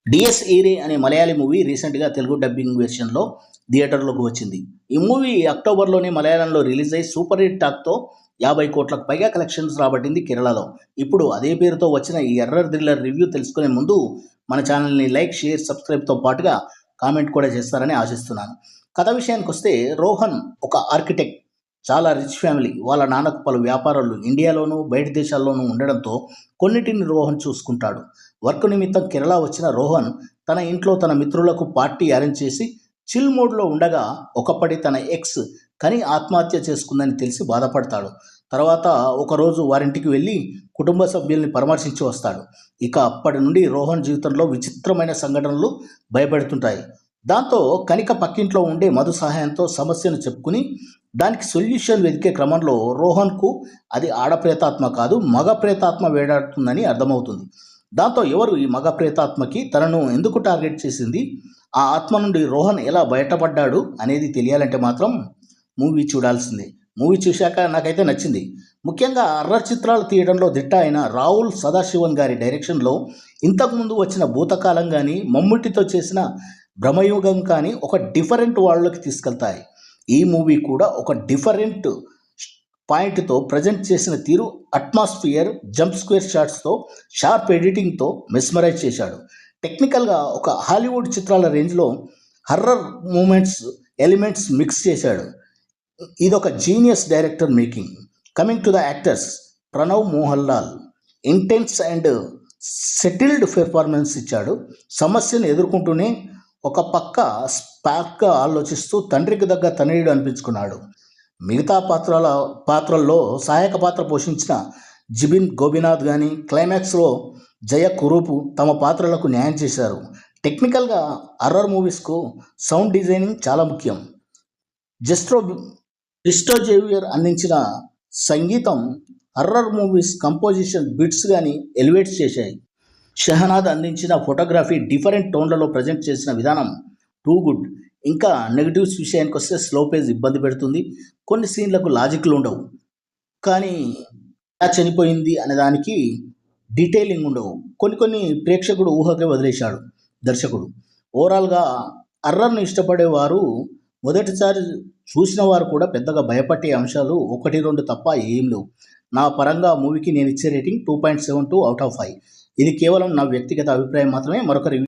DS ఈరే అనే Malayali movie రీసెంట్గా తెలుగు డబ్బింగ్ వెర్షన్లో థియేటర్లోకి వచ్చింది. ఈ మూవీ అక్టోబర్లోనే మలయాళంలో రిలీజ్ అయ్యి సూపర్ హిట్ టాక్తో 50 కోట్లకు పైగా కలెక్షన్స్ రాబట్టింది కేరళలో. ఇప్పుడు అదే పేరుతో వచ్చిన ఈ ఎర్రర్ థ్రిల్లర్ రివ్యూ తెలుసుకునే ముందు మన ఛానల్ని లైక్, షేర్, సబ్స్క్రైబ్తో పాటుగా కామెంట్ కూడా చేస్తారని ఆశిస్తున్నాను. కథ విషయానికి వస్తే, రోహన్ ఒక ఆర్కిటెక్ట్, చాలా రిచ్ ఫ్యామిలీ. వాళ్ళ నాన్నకు పలు వ్యాపారాలు ఇండియాలోనూ బయట దేశాల్లోనూ ఉండడంతో కొన్నిటిని రోహన్ చూసుకుంటాడు. వర్క్ నిమిత్తం కేరళ వచ్చిన రోహన్ తన ఇంట్లో తన మిత్రులకు పార్టీ అరేంజ్ చేసి చిల్ మోడ్లో ఉండగా ఒకప్పటి తన ఎక్స్ కని ఆత్మహత్య చేసుకుందని తెలిసి బాధపడతాడు. తర్వాత ఒకరోజు వారింటికి వెళ్ళి కుటుంబ సభ్యుల్ని పరామర్శించి వస్తాడు. ఇక అప్పటి నుండి రోహన్ జీవితంలో విచిత్రమైన సంఘటనలు భయపెడుతుంటాయి. దాంతో కనిక పక్కింట్లో ఉండే మధు సహాయంతో సమస్యను చెప్పుకుని దానికి సొల్యూషన్ వెతికే క్రమంలో రోహన్కు అది ఆడప్రేతాత్మ కాదు, మగ ప్రేతాత్మ వేటాడుతుందని అర్థమవుతుంది. దాంతో ఎవరు ఈ మగ ప్రేతాత్మకి, తనను ఎందుకు టార్గెట్ చేసింది, ఆ ఆత్మ నుండి రోహన్ ఎలా బయటపడ్డాడు అనేది తెలియాలంటే మాత్రం మూవీ చూడాల్సిందే. మూవీ చూశాక నాకైతే నచ్చింది. ముఖ్యంగా అర్రర్ చిత్రాలు తీయడంలో దిట్ట అయిన రాహుల్ సదాశివన్ గారి డైరెక్షన్లో ఇంతకుముందు వచ్చిన భూతకాలం కానీ, మమ్ముటితో చేసిన భ్రమయుగం కానీ ఒక డిఫరెంట్ వరల్డ్లోకి తీసుకెళ్తాయి. ఈ మూవీ కూడా ఒక డిఫరెంట్ పాయింట్తో ప్రజెంట్ చేసిన తీరు, అట్మాస్ఫియర్, జంప్ స్క్వేర్ షాట్స్తో, షార్ప్ ఎడిటింగ్తో మెస్మరైజ్ చేశాడు. టెక్నికల్గా ఒక హాలీవుడ్ చిత్రాల రేంజ్లో హర్రర్ ఎలిమెంట్స్ మిక్స్ చేశాడు. ఇదొక genius director making. Coming to the actors, Pranav Mohanlal intense and settled performance ఇచ్చాడు. సమస్యను ఎదుర్కొంటూనే ఒక పక్క స్పార్క్గా ఆలోచిస్తూ తండ్రికి దగ్గర తనయుడు అనిపించుకున్నాడు. మిగతా పాత్రల్లో సహాయక పాత్ర పోషించిన జిబిన్ గోపినాథ్ కానీ, క్లైమాక్స్లో జయ కురూపు తమ పాత్రలకు న్యాయం చేశారు. టెక్నికల్గా హర్రర్ మూవీస్కు సౌండ్ డిజైనింగ్ చాలా ముఖ్యం. క్రిస్టో జేవియర్ అందించిన సంగీతం హర్రర్ మూవీస్ కంపోజిషన్ బిట్స్ కానీ ఎలివేట్ చేశాయి. షహనాద్ అందించిన ఫోటోగ్రఫీ డిఫరెంట్ టోన్లలో ప్రజెంట్ చేసిన విధానం టూ గుడ్. ఇంకా నెగిటివ్స్ విషయానికి వస్తే, స్లో పేజ్ ఇబ్బంది పెడుతుంది. కొన్ని సీన్లకు లాజిక్లు ఉండవు, కానీ ఎలా చనిపోయింది అనే దానికి డీటెయిలింగ్ ఉండవు. కొన్ని ప్రేక్షకుడు ఊహకే వదిలేశాడు దర్శకుడు. ఓవరాల్గా హర్రర్ను ఇష్టపడేవారు, మొదటిసారి చూసిన వారు కూడా పెద్దగా భయపడే అంశాలు 1-2 తప్ప ఏం లేవు. నా పరంగా మూవీకి నేను ఇచ్చే రేటింగ్ 2.72/5. ఇది కేవలం నా వ్యక్తిగత అభిప్రాయం మాత్రమే. మరొక